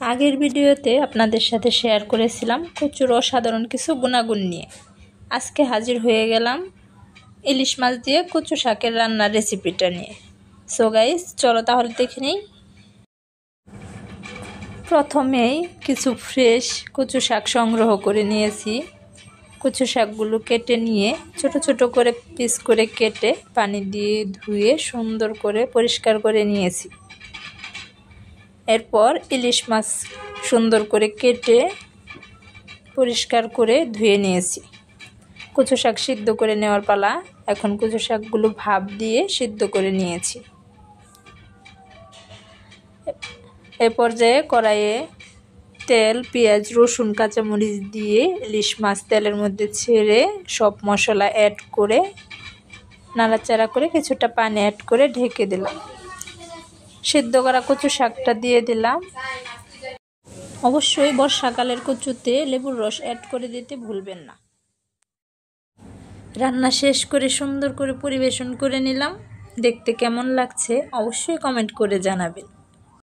আগের ভিডিওতে আপনাদের সাথে শেয়ার করেছিলাম কচুর অসাধারণ কিছু গুণাগুণ নিয়ে। আজকে হাজির হয়ে গেলাম ইলিশ মাছ দিয়ে কচু শাকের রান্নার রেসিপিটা নিয়ে। সো গাইস, চলো তাহলে দেখে নিই। প্রথমেই কিছু ফ্রেশ কচু শাক সংগ্রহ করে নিয়েছি। কচু শাকগুলো কেটে নিয়ে ছোট ছোট করে পিস করে কেটে পানি দিয়ে ধুয়ে সুন্দর করে পরিষ্কার করে নিয়েছি। এরপর ইলিশ মাছ সুন্দর করে কেটে পরিষ্কার করে ধুয়ে নিয়েছি। কচু শাক সিদ্ধ করে নেওয়ার পালা। এখন কচু শাকগুলো ভাপ দিয়ে সিদ্ধ করে নিয়েছি। এ পর্যায়ে কড়াইয়ে তেল, পেঁয়াজ, রসুন, কাঁচামরিচ দিয়ে ইলিশ মাছ তেলের মধ্যে ছেড়ে সব মশলা অ্যাড করে নাড়াচাড়া করে কিছুটা পানি অ্যাড করে ঢেকে দিলাম। সিদ্ধ করা কচু শাকটা দিয়ে দিলাম। অবশ্যই বর্ষাকালের কচুতে লেবুর রস অ্যাড করে দিতে ভুলবেন না। রান্না শেষ করে সুন্দর করে পরিবেশন করে নিলাম। দেখতে কেমন লাগছে অবশ্যই কমেন্ট করে জানাবেন।